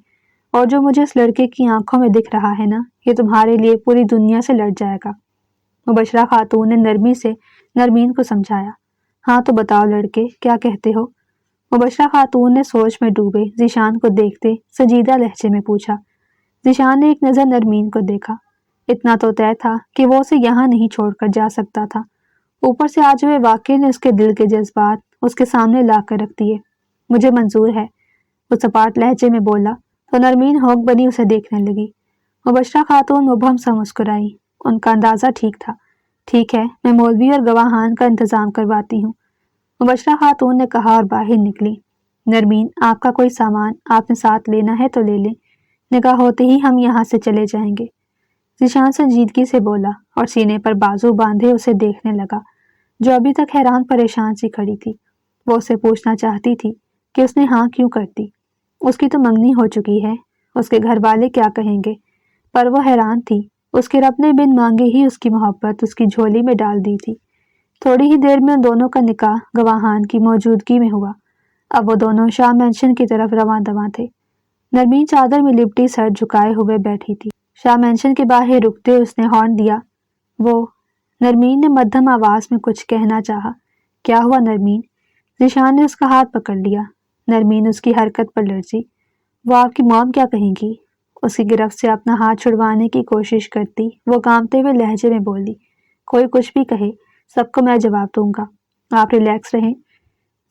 اور جو مجھے اس لڑکے کی آنکھوں میں دکھ رہا ہے نا، یہ تمہارے لیے پوری دنیا سے لڑ جائے گا۔ مبشرہ خاتون نے نرمی سے نرمین کو سمجھایا۔ ہاں تو بتاؤ لڑکے، کیا کہتے ہو؟ مبشرہ خاتون نے سوچ میں ڈوبے ذیشان کو دیکھتے سنجیدہ لہجے میں پوچھا۔ ذیشان نے ایک نظر نرمین کو دیکھا۔ اتنا تو طے تھا کہ وہ اسے یہاں نہیں چھوڑ کر جا سکتا تھا، اوپر سے آج ہوئے واقعے نے اس کے دل کے جذبات اس کے سامنے لا کر رکھ دیے۔ مجھے منظور ہے، وہ سپاٹ لہجے میں بولا تو نرمین ہوک بنی اسے دیکھنے لگی۔ مبشرہ خاتون مبہم سا مسکرائی۔ ان کا اندازہ ٹھیک تھا۔ ٹھیک ہے، میں مولوی اور گواہان کا انتظام کرواتی ہوں، مبشرہ خاتون نے کہا اور باہر نکلی۔ نرمین، آپ کا کوئی سامان آپ نے ساتھ لینا ہے تو لے لیں، نکاح ہوتے ہی ہم یہاں سے چلے جائیں گے، ذیشان سنجیدگی سے بولا اور سینے پر بازو باندھے اسے دیکھنے لگا، جو ابھی تک حیران پریشان سی کھڑی تھی۔ وہ اسے پوچھنا چاہتی تھی کہ اس نے ہاں کیوں کر دی، اس کی تو منگنی ہو چکی ہے، اس کے گھر والے کیا کہیں گے، پر وہ حیران تھی، اس کے رب نے بن مانگے ہی اس کی محبت اس کی جھولی میں ڈال دی تھی۔ تھوڑی ہی دیر میں ان دونوں کا نکاح گواہان کی موجودگی میں ہوا۔ اب وہ دونوں شاہ مینشن کی طرف رواں دواں تھے۔ نرمین چادر میں لپٹی سر جھکائے ہوئے بیٹھی تھی۔ شاہ مینشن کے باہر رکتے اس نے ہارن دیا۔ وہ نرمین نے مدھم آواز میں کچھ کہنا چاہا۔ کیا ہوا نرمین؟ ذیشان نے اس کا ہاتھ پکڑ لیا۔ نرمین اس کی حرکت پر لرزی۔ وہ آپ کی موم کیا کہیں گی؟ اس کی گرفت سے اپنا ہاتھ چھڑوانے کی کوشش کرتی وہ کانپتے ہوئے لہجے میں بولی، کوئی کچھ بھی کہے، سب کو میں جواب دوں گا، آپ ریلیکس رہیں۔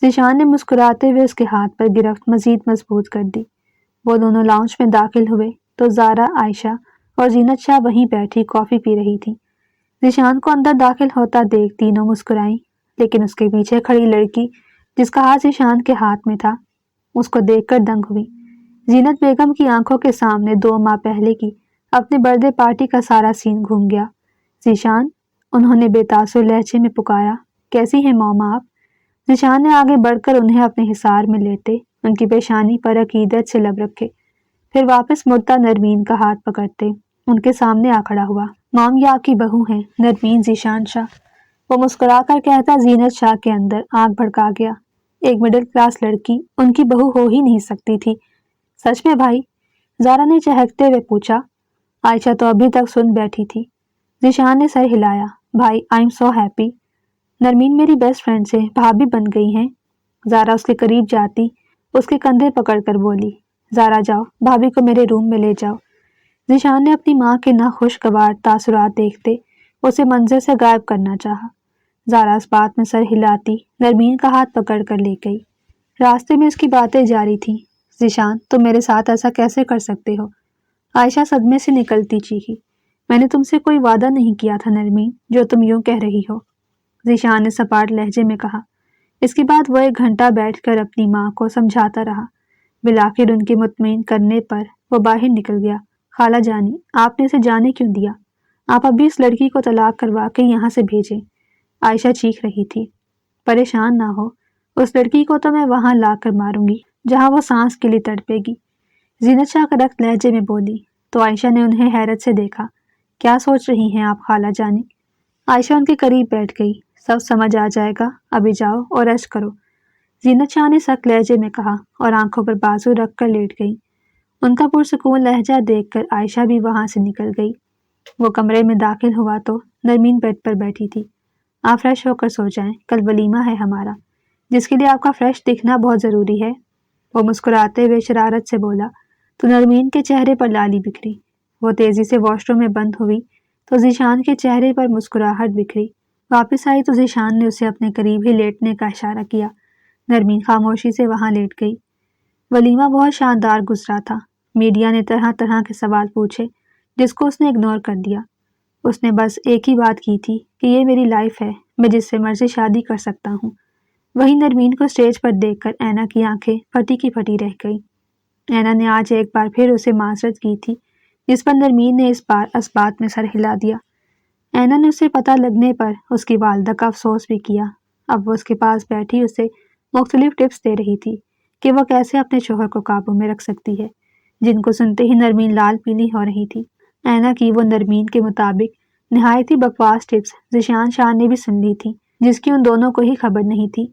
ذیشان نے مسکراتے ہوئے اس کے ہاتھ پر گرفت مزید مضبوط کر دی۔ وہ دونوں لاؤنج میں داخل ہوئے تو زارا، عائشہ اور زینت شاہ وہیں بیٹھی کافی پی رہی تھی۔ ذیشان کو اندر داخل ہوتا دیکھ تینوں مسکرائیں، لیکن اس کے پیچھے کھڑی لڑکی جس کا ہاتھ ذیشان کے ہاتھ میں تھا اس کو دیکھ کر دنگ ہوئی۔ زینت بیگم کی آنکھوں کے سامنے 2 ماہ پہلے کی اپنے برتھ ڈے پارٹی کا سارا سین گھوم گیا۔ ذیشان، انہوں نے بے تاثر لہجے میں پکارا، کیسی ہیں موم آپ؟ ذیشان نے آگے بڑھ کر انہیں اپنے حصار میں لیتے ان کی پیشانی پر عقیدت سے لب رکھے، پھر واپس مڑتا نرمین کا ہاتھ پکڑتے ان کے سامنے آ کھڑا ہوا۔ موم، یہ آپ کی بہو ہیں نرمین ذیشان شاہ، وہ مسکرا کر کہتا زینت شاہ کے اندر آگ بھڑکا گیا۔ ایک مڈل کلاس لڑکی ان کی بہو ہو ہی نہیں سکتی تھی۔ سچ میں بھائی؟ زارا نے چہکتے ہوئے پوچھا۔ عائشہ تو ابھی تک سن بیٹھی تھی۔ ذیشان نے سر ہلایا۔ بھائی، آئی ایم سو ہیپی، نرمین میری بیسٹ فرینڈ سے بھابھی بن گئی ہیں۔ زارا اس کے قریب جاتی اس کے کندھے پکڑ کر بولی، زارا جاؤ، بھابھی کو میرے روم میں لے جاؤ۔ ذیشان نے اپنی ماں کے ناخوشگوار تاثرات دیکھتے اسے منظر سے غائب کرنا چاہا۔ زارا اس بات میں سر ہلاتی نرمین کا ہاتھ پکڑ کر لے گئی۔ راستے میں اس کی باتیں جاری تھیں۔ ذیشان، تم میرے ساتھ ایسا کیسے کر سکتے ہو؟ عائشہ صدمے سے نکلتی چیخی۔ میں نے تم سے کوئی وعدہ نہیں کیا تھا نرمین، جو تم یوں کہہ رہی ہو، ذیشان نے سپاٹ لہجے میں کہا۔ اس کے بعد وہ 1 گھنٹہ بیٹھ کر اپنی ماں کو سمجھاتا رہا۔ بالآخر ان کی مطمئن کرنے پر وہ باہر نکل گیا۔ خالہ جانی، آپ نے اسے جانے کیوں دیا؟ آپ ابھی اس لڑکی کو طلاق کروا کے یہاں سے بھیجیں۔ عائشہ چیخ رہی تھی۔ پریشان نہ ہو، اس لڑکی کو تو میں وہاں لا کر ماروں گی جہاں وہ سانس کے لیے تڑپے گی، زینت شاہ کرخت لہجے میں بولی۔ تو عائشہ نے انہیں حیرت سے دیکھا۔ کیا سوچ رہی ہیں آپ خالہ جانی؟ عائشہ ان کے قریب بیٹھ گئی۔ سب سمجھ آ جائے گا، ابھی جاؤ اور رشک کرو، زینت شاہ نے سخت لہجے میں کہا اور آنکھوں پر بازو رکھ کر لیٹ گئی۔ ان کا پرسکون لہجہ دیکھ کر عائشہ بھی وہاں سے نکل گئی۔ وہ کمرے میں داخل ہوا تو نرمین بیڈ پر بیٹھی تھی۔ آپ فریش ہو کر سو جائیں، کل ولیمہ ہے ہمارا، جس کے لیے آپ کا فریش دکھنا بہت ضروری ہے، وہ مسکراتے ہوئے شرارت سے بولا تو نرمین کے چہرے پر لالی بکھری۔ وہ تیزی سے واش روم میں بند ہوئی تو ذیشان کے چہرے پر مسکراہٹ بکھری۔ واپس آئی تو ذیشان نے اسے اپنے قریب ہی لیٹنے کا اشارہ کیا۔ نرمین خاموشی سے وہاں لیٹ گئی۔ ولیمہ بہت شاندار گزرا تھا۔ میڈیا نے طرح طرح کے سوال پوچھے جس کو اس نے اگنور کر دیا۔ اس نے بس ایک ہی بات کی تھی کہ یہ میری لائف ہے، میں جس سے مرضی شادی کر سکتا ہوں۔ وہی نرمین کو اسٹیج پر دیکھ کر اینا کی آنکھیں پھٹی کی پھٹی رہ گئی۔ اینا نے آج ایک بار پھر اسے معذرت کی تھی، جس پر نرمین نے اس بار اس بات میں سر ہلا دیا۔ اینا نے اسے پتہ لگنے پر اس کی والدہ کا افسوس بھی کیا۔ اب وہ اس کے پاس بیٹھی اسے مختلف ٹپس دے رہی تھی کہ وہ کیسے اپنے شوہر کو قابو میں رکھ سکتی ہے، جن کو سنتے ہی نرمین لال پیلی ہو رہی تھی۔ اینا کی وہ نرمین کے مطابق نہایت ہی بکواس ٹپس ذیشان شاہ نے بھی سن لی تھی، جس کی ان دونوں کو ہی خبر نہیں تھی۔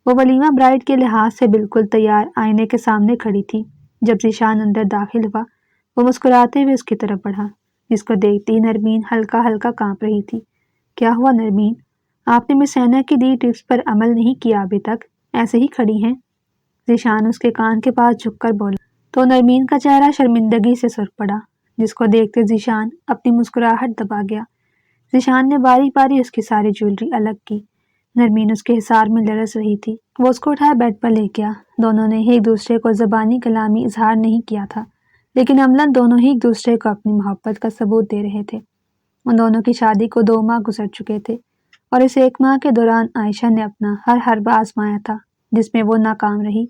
وہ ولیمہ برائڈ کے لحاظ سے بالکل تیار آئینے کے سامنے کھڑی تھی۔ جب ذیشان اندر داخل ہوا، وہ مسکراتے ہوئے اس کی طرف بڑھا، جس کو دیکھتی ہی نرمین ہلکا ہلکا کانپ رہی تھی۔ کیا ہوا نرمین؟ آپ نے مس اینا کی دی ٹپس پر عمل نہیں کیا ابھی تک، ایسے ہی کھڑی ہیں؟ ذیشان اس کے کان کے پاس جھک کر بولا تو نرمین کا چہرہ شرمندگی سے سرخ پڑا، جس کو دیکھتے ذیشان اپنی مسکراہٹ دبا گیا۔ ذیشان نے باری باری اس کی ساری جیولری الگ کی۔ نرمین اس کے حصار میں لرز رہی تھی۔ وہ اس کو اٹھائے بیڈ پر لے گیا۔ دونوں نے ایک دوسرے کو زبانی کلامی اظہار نہیں کیا تھا، لیکن عملاً دونوں ہی ایک دوسرے کو اپنی محبت کا ثبوت دے رہے تھے۔ ان دونوں کی شادی کو 2 ماہ گزر چکے تھے اور اس 1 ماہ کے دوران عائشہ نے اپنا ہر حربہ آزمایا تھا، جس میں وہ ناکام رہی۔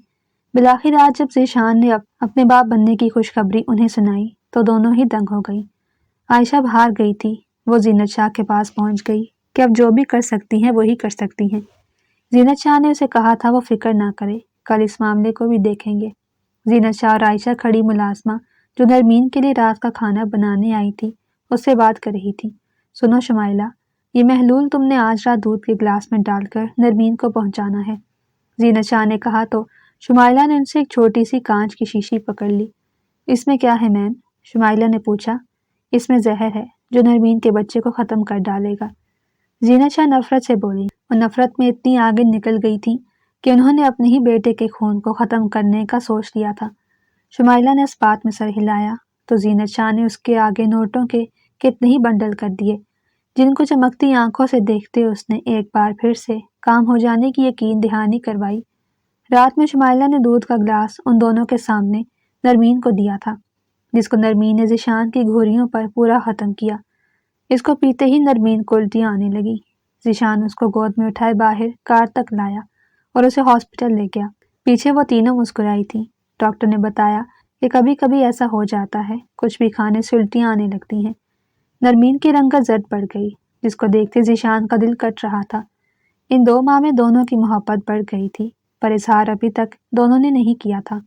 بالآخر آج جب ذیشان نے اپنے باپ بننے کی خوشخبری انہیں سنائی تو دونوں ہی دنگ ہو گئی۔ عائشہ باہر گئی تھی۔ وہ زینت شاہ کے پاس پہنچ گئی کہ اب جو بھی کر سکتی ہیں وہی کر سکتی ہیں۔ زینت شاہ نے اسے کہا تھا وہ فکر نہ کرے، کل اس معاملے کو بھی دیکھیں گے۔ زینت شاہ اور عائشہ کھڑی ملازمہ جو نرمین کے لیے رات کا کھانا بنانے آئی تھی اس سے بات کر رہی تھی۔ سنو شمائلہ، یہ محلول تم نے آج رات دودھ کے گلاس میں ڈال کر نرمین کو پہنچانا ہے، زینت شاہ نے کہا تو شمائلہ نے ان سے ایک چھوٹی سی کانچ کی شیشی پکڑ لی۔ اس میں کیا ہے میم؟ شمائلہ نے پوچھا۔ اس میں زہر ہے جو نرمین کے بچے کو ختم کر ڈالے گا، زینت شاہ نفرت سے بولی۔ وہ نفرت میں اتنی آگے نکل گئی تھی کہ انہوں نے اپنے ہی بیٹے کے خون کو ختم کرنے کا سوچ لیا تھا۔ شمائلہ نے اس بات میں سر ہلایا تو زینت شاہ نے اس کے آگے نوٹوں کے کتنے ہی بنڈل کر دیے، جن کو چمکتی آنکھوں سے دیکھتے اس نے ایک بار پھر سے کام ہو جانے کی یقین دہانی کروائی۔ رات میں شمائلہ نے دودھ کا گلاس ان دونوں کے سامنے نرمین کو دیا تھا، جس کو نرمین نے ذیشان کی گھوریوں پر پورا ختم کیا۔ اس کو پیتے ہی نرمین کو الٹیاں آنے لگی۔ ذیشان اس کو گود میں اٹھائے باہر کار تک لایا اور اسے ہاسپٹل لے گیا۔ پیچھے وہ تینوں مسکرائی تھی۔ ڈاکٹر نے بتایا کہ کبھی کبھی ایسا ہو جاتا ہے، کچھ بھی کھانے سے الٹیاں آنے لگتی ہیں۔ نرمین کی رنگت زرد بڑھ گئی، جس کو دیکھتے ذیشان کا دل کٹ رہا تھا۔ ان 2 ماہ میں دونوں کی محبت بڑھ گئی تھی، پر اظہار ابھی تک دونوں نے نہیں کیا تھا۔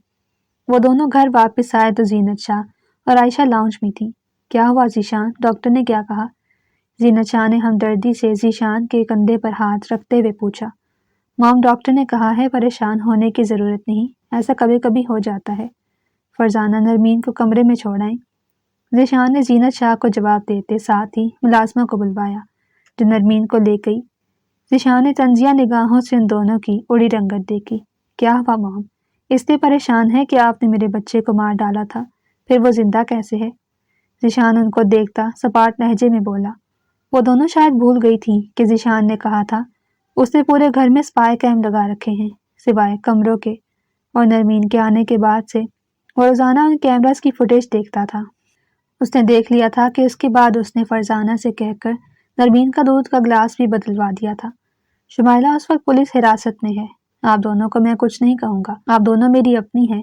وہ دونوں گھر واپس آئے تو زینت شاہ اور عائشہ لاؤنج میں تھی۔ کیا ہوا ذیشان؟ ڈاکٹر نے کیا کہا؟ زینت شاہ نے ہمدردی سے ذیشان کے کندھے پر ہاتھ رکھتے ہوئے پوچھا۔ مام، ڈاکٹر نے کہا ہے پریشان ہونے کی ضرورت نہیں، ایسا کبھی کبھی ہو جاتا ہے۔ فرزانہ نرمین کو کمرے میں چھوڑ آئیں۔ ذیشان نے زینت شاہ کو جواب دیتے ساتھ ہی ملازمہ کو بلوایا جو نرمین کو لے گئی۔ ذیشان نے طنزیہ نگاہوں سے ان دونوں کی اڑی رنگت دیکھی۔ کیا ہوا مام؟ اس لیے پریشان ہے کہ آپ نے میرے بچے کو مار ڈالا تھا، پھر وہ زندہ کیسے ہے؟ ذیشان ان کو دیکھتا سپاٹ لہجے میں بولا۔ وہ دونوں شاید بھول گئی تھی کہ ذیشان نے کہا تھا اس نے پورے گھر میں اسپائی کیم لگا رکھے ہیں سوائے کمروں کے، اور نرمین کے آنے کے بعد سے وہ روزانہ ان کیمراز کی فوٹیج دیکھتا تھا۔ اس نے دیکھ لیا تھا کہ اس کے بعد اس نے فرزانہ سے کہہ کر نرمین کا دودھ کا گلاس بھی بدلوا دیا تھا۔ شمائلہ اس وقت پولیس حراست میں ہے۔ آپ دونوں کو میں کچھ نہیں کہوں گا، آپ دونوں میری اپنی ہیں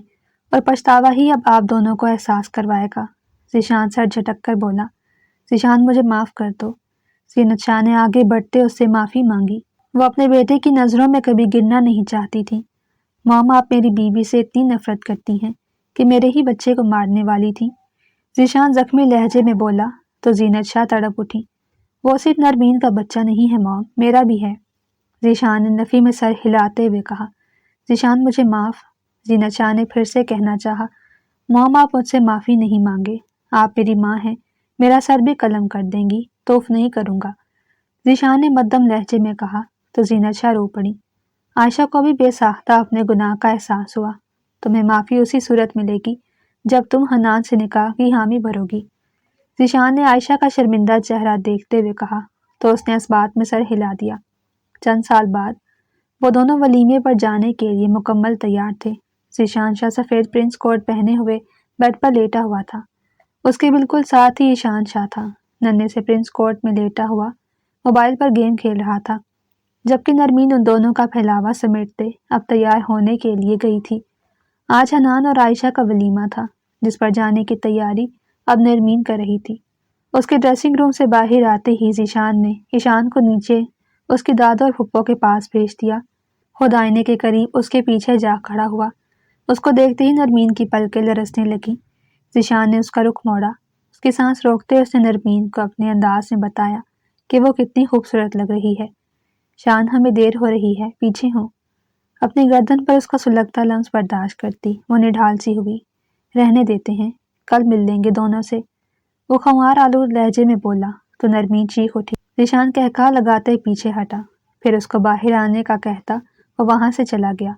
اور پچھتاوا ہی اب آپ دونوں کو احساس کروائے گا، ذیشان سر جھٹک کر بولا۔ ذیشان، مجھے معاف کر دو۔ زینت شاہ نے آگے بڑھتے اس سے معافی مانگی۔ وہ اپنے بیٹے کی نظروں میں کبھی گرنا نہیں چاہتی تھی۔ ماما آپ میری بیوی سے اتنی نفرت کرتی ہیں کہ میرے ہی بچے کو مارنے والی تھی، ذیشان زخمی لہجے میں بولا تو زینت شاہ تڑپ اٹھی۔ وہ صرف نرمین کا بچہ نہیں ہے مام، میرا بھی ہے، ذیشان نے نفی میں سر ہلاتے ہوئے کہا۔ ذیشان مجھے معاف، زینت شاہ نے پھر سے کہنا چاہا۔ مام آپ مجھ سے معافی نہیں مانگے، آپ میری ماں ہیں، میرا سر بھی قلم کر دیں گی، توف نہیں کروں گا، ذیشان نے مدھم لہجے میں کہا تو زینت شاہ رو پڑی۔ عائشہ کو بھی بے ساختہ اپنے گناہ کا احساس ہوا۔ تمہیں معافی اسی صورت ملے گی جب تم حنان سے نکاح کی حامی بھرو گی، ذیشان نے عائشہ کا شرمندہ چہرہ دیکھتے ہوئے کہا تو اس نے اس بات میں سر ہلا دیا۔ چند سال بعد وہ دونوں ولیمے پر جانے کے لیے مکمل تیار تھے۔ ذیشان شاہ سفید پرنس کوٹ پہنے ہوئے بیڈ پر لیٹا ہوا تھا، اس کے بالکل ساتھ ہی ایشان شاہ تھا، ننھے سے پرنس کوٹ میں لیٹا ہوا موبائل پر گیم کھیل رہا تھا، جبکہ نرمین ان دونوں کا پھیلاوا سمیٹتے اب تیار ہونے کے لیے گئی تھی۔ آج حنان اور عائشہ کا ولیمہ تھا جس پر جانے کی تیاری اب نرمین کر رہی تھی۔ اس کے ڈریسنگ روم سے باہر آتے ہی ذیشان نے ایشان کو نیچے اس کی دادو اور پھپھو کے پاس بھیج دیا۔ خود آئینے کے قریب اس کے پیچھے جا کھڑا ہوا، اس کو دیکھتے ہی نرمین کی پلکیں لرزنے لگیں۔ ذیشان نے اس کا رخ موڑا، اس کی سانس روکتے اس نے نرمین کو اپنے انداز میں بتایا کہ وہ کتنی خوبصورت لگ رہی ہے۔ شان ہمیں دیر ہو رہی ہے، پیچھے ہوں۔ اپنی گردن پر اس کا سلگتا لمس برداشت کرتی وہ نڈھال سی ہوئی۔ رہنے دیتے ہیں، کل مل لیں گے دونوں سے، وہ خمار آلود لہجے میں بولا تو نرمین چیخ اٹھی۔ ذیشان کہکہا لگاتے پیچھے ہٹا، پھر اس کو باہر آنے کا کہتا وہ وہاں سے چلا گیا۔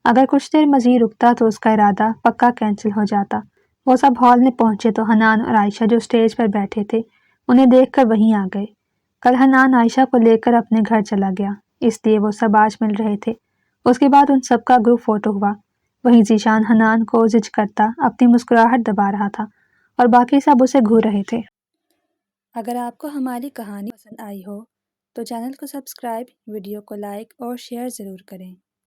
اگر کچھ دیر مزید رکتا تو اس کا ارادہ پکا کینسل ہو جاتا۔ وہ سب ہال میں پہنچے تو حنان اور عائشہ جو اسٹیج پر بیٹھے تھے انہیں دیکھ کر وہیں آ گئے۔ کل حنان عائشہ کو لے کر اپنے گھر چلا گیا، اس لیے وہ سب آج مل رہے تھے۔ اس کے بعد ان سب کا گروپ فوٹو ہوا، وہیں ذیشان حنان کو زج کرتا اپنی مسکراہٹ دبا رہا تھا اور باقی سب اسے گھور رہے تھے۔ اگر آپ کو ہماری کہانی پسند آئی ہو تو چینل کو سبسکرائب، ویڈیو کو لائک اور شیئر ضرور کریں۔